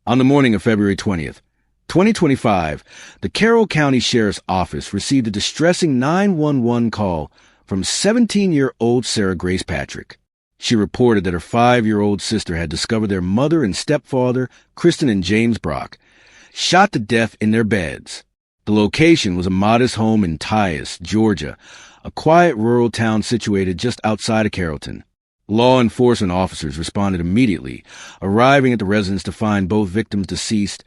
On the morning of February 20th, 2025, the Carroll County Sheriff's Office received a distressing 911 call from 17-year-old Sarah Grace Patrick. She reported that her 5-year-old sister had discovered their mother and stepfather, Kristen and James Brock, shot to death in their beds. The location was a modest home in Tyus, Georgia, a quiet rural town situated just outside of Carrollton. Law enforcement officers responded immediately, arriving at the residence to find both victims deceased,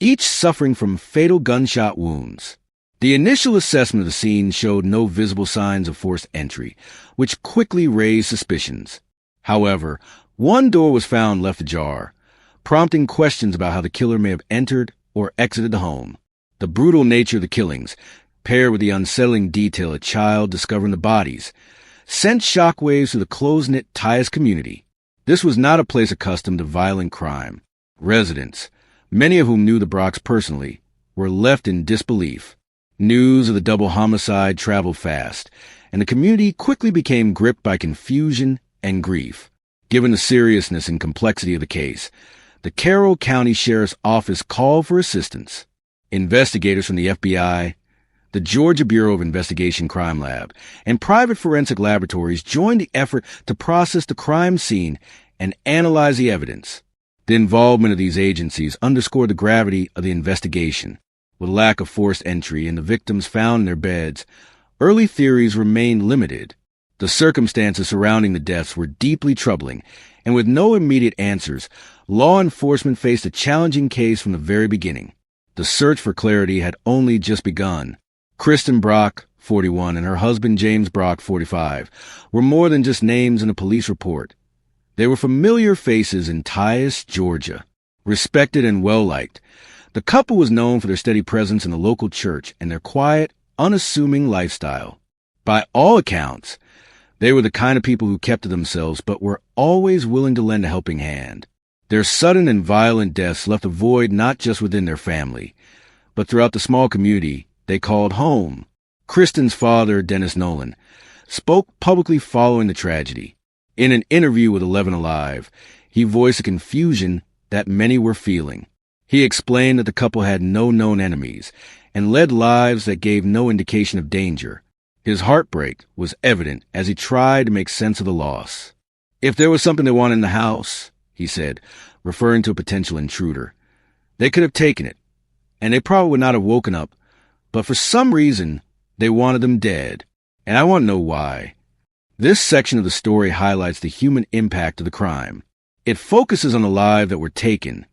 each suffering from fatal gunshot wounds. The initial assessment of the scene showed no visible signs of forced entry, which quickly raised suspicions. However, one door was found left ajar, prompting questions about how the killer may have entered or exited the home. The brutal nature of the killings, paired with the unsettling detail of a child discovering the bodies, sent shockwaves through the close-knit Tyus community. This was not a place accustomed to violent crime. Residents, many of whom knew the Brocks personally, were left in disbelief. News of the double homicide traveled fast, and the community quickly became gripped by confusion and grief. Given the seriousness and complexity of the case, the Carroll County Sheriff's Office called for assistance. Investigators from the FBI, the Georgia Bureau of Investigation Crime Lab, and private forensic laboratories joined the effort to process the crime scene and analyze the evidence. The involvement of these agencies underscored the gravity of the investigation. With lack of forced entry and the victims found in their beds, early theories remained limited. The circumstances surrounding the deaths were deeply troubling, and with no immediate answers, law enforcement faced a challenging case from the very beginning. The search for clarity had only just begun. Kristen Brock, 41, and her husband James Brock, 45, were more than just names in a police report. They were familiar faces in Tyus, Georgia. Respected and well-liked, the couple was known for their steady presence in the local church and their quiet, unassuming lifestyle. By all accounts, they were the kind of people who kept to themselves but were always willing to lend a helping hand. Their sudden and violent deaths left a void not just within their family, but throughout the small community they called home. Kristen's father, Dennis Nolan, spoke publicly following the tragedy. In an interview with 11 Alive, he voiced the confusion that many were feeling. He explained that the couple had no known enemies and led lives that gave no indication of danger. His heartbreak was evident as he tried to make sense of the loss. If there was something they wanted in the house, he said, referring to a potential intruder, they could have taken it, and they probably would not have woken up, but for some reason, they wanted them dead, and I want to know why. This section of the story highlights the human impact of the crime. It focuses on the lives that were taken,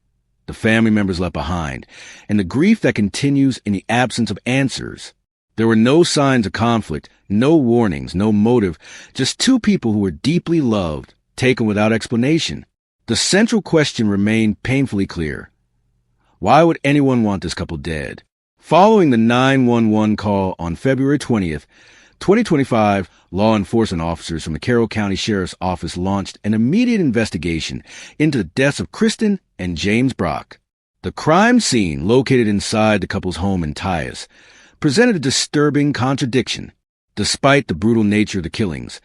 the family members left behind, and the grief that continues in the absence of answers. There were no signs of conflict, no warnings, no motive, just two people who were deeply loved, taken without explanation. The central question remained painfully clear. Why would anyone want this couple dead? Following the 911 call on February 20th, 2025, law enforcement officers from the Carroll County Sheriff's Office launched an immediate investigation into the deaths of Kristen and James Brock. The crime scene, located inside the couple's home in Tyus, presented a disturbing contradiction. Despite the brutal nature of the killings,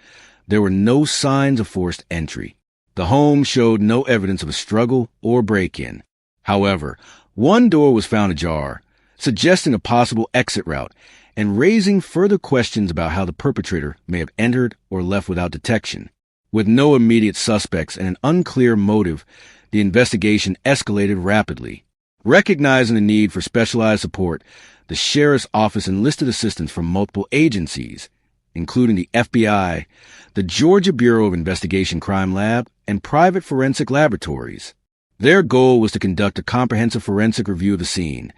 there were no signs of forced entry. The home showed no evidence of a struggle or break-in. However, one door was found ajar, suggesting a possible exit route and raising further questions about how the perpetrator may have entered or left without detection. With no immediate suspects and an unclear motive, the investigation escalated rapidly. Recognizing the need for specialized support, the Sheriff's Office enlisted assistance from multiple agencies, including the FBI, the Georgia Bureau of Investigation Crime Lab, and private forensic laboratories. Their goal was to conduct a comprehensive forensic review of the scene,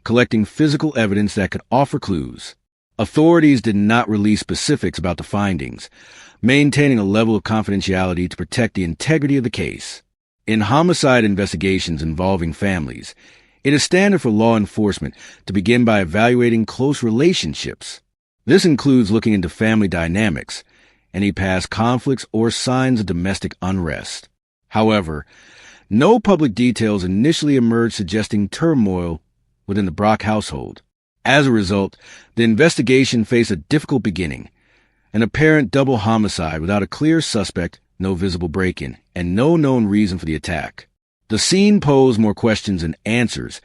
collecting physical evidence that could offer clues. Authorities did not release specifics about the findings, maintaining a level of confidentiality to protect the integrity of the case. In homicide investigations involving families, it is standard for law enforcement to begin by evaluating close relationships. This includes looking into family dynamics, any past conflicts or signs of domestic unrest. However, no public details initially emerged suggesting turmoil within the Brock household. As a result, the investigation faced a difficult beginning. An apparent double homicide without a clear suspect, no visible break-in, and no known reason for the attack. The scene posed more questions than answers,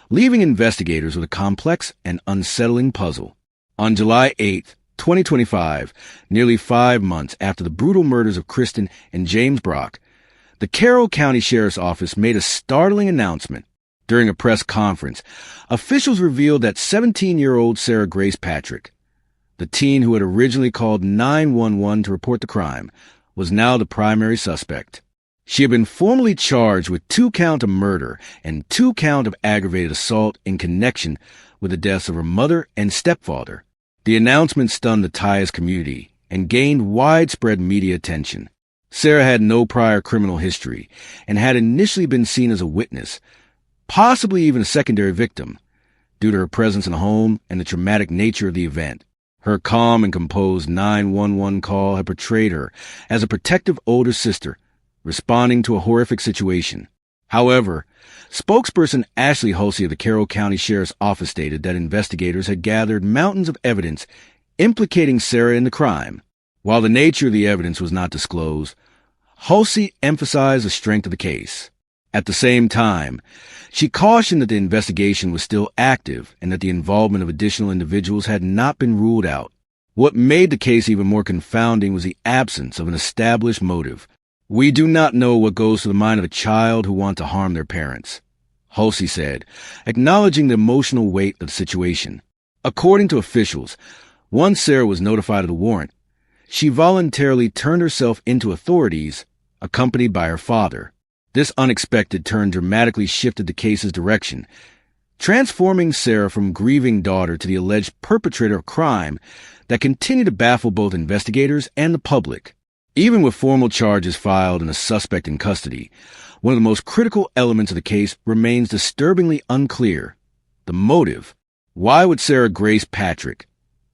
leaving investigators with a complex and unsettling puzzle. On July 8, 2025, nearly 5 months after the brutal murders of Kristen and James Brock, the Carroll County Sheriff's Office made a startling announcement. During a press conference, officials revealed that 17-year-old Sarah Grace Patrick, the teen who had originally called 911 to report the crime, was now the primary suspect. She had been formally charged with 2 counts of murder and 2 counts of aggravated assault in connection with the deaths of her mother and stepfather. The announcement stunned the Tyus community and gained widespread media attention. Sarah had no prior criminal history and had initially been seen as a witness, possibly even a secondary victim, due to her presence in the home and the traumatic nature of the event. Her calm and composed 911 call had portrayed her as a protective older sister, responding to a horrific situation. However, spokesperson Ashley Hulsey of the Carroll County Sheriff's Office stated that investigators had gathered mountains of evidence implicating Sarah in the crime. While the nature of the evidence was not disclosed, Hulsey emphasized the strength of the case. At the same time, she cautioned that the investigation was still active and that the involvement of additional individuals had not been ruled out. What made the case even more confounding was the absence of an established motive. "We do not know what goes through the mind of a child who wants to harm their parents," Hulsey said, acknowledging the emotional weight of the situation. According to officials, once Sarah was notified of the warrant, she voluntarily turned herself into authorities, accompanied by her father. This unexpected turn dramatically shifted the case's direction, transforming Sarah from grieving daughter to the alleged perpetrator of crime that continued to baffle both investigators and the public. Even with formal charges filed and a suspect in custody, one of the most critical elements of the case remains disturbingly unclear: the motive. Why would Sarah Grace Patrick,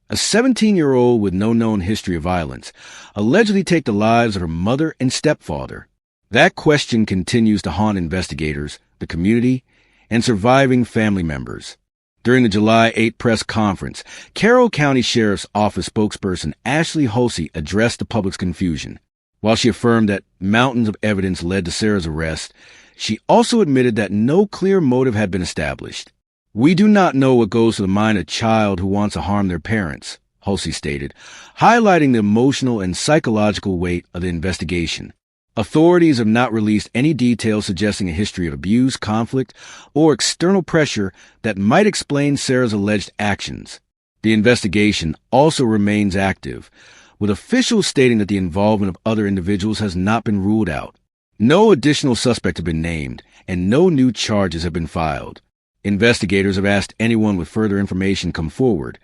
a 17-year-old with no known history of violence, allegedly take the lives of her mother and stepfather? That question continues to haunt investigators, the community, and surviving family members. During the July 8 press conference, Carroll County Sheriff's Office spokesperson Ashley Hulsey addressed the public's confusion. While she affirmed that mountains of evidence led to Sarah's arrest, she also admitted that no clear motive had been established. "We do not know what goes through the mind of a child who wants to harm their parents," Hulsey stated, highlighting the emotional and psychological weight of the investigation. Authorities have not released any details suggesting a history of abuse, conflict, or external pressure that might explain Sarah's alleged actions. The investigation also remains active, with officials stating that the involvement of other individuals has not been ruled out. No additional suspects have been named, and no new charges have been filed. Investigators have asked anyone with further information come forward,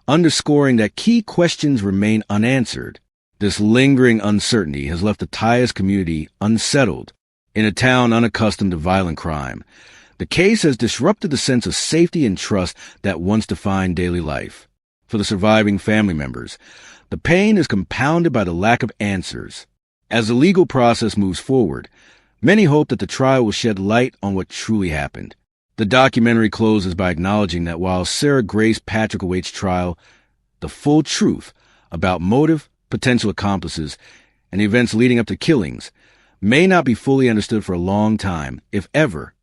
underscoring that key questions remain unanswered. This lingering uncertainty has left the Tyus community unsettled. In a town unaccustomed to violent crime, the case has disrupted the sense of safety and trust that once defined daily life. For the surviving family members, the pain is compounded by the lack of answers. As the legal process moves forward, many hope that the trial will shed light on what truly happened. The documentary closes by acknowledging that while Sarah Grace Patrick awaits trial, the full truth about motive, potential accomplices, and events leading up to killings may not be fully understood for a long time, if ever.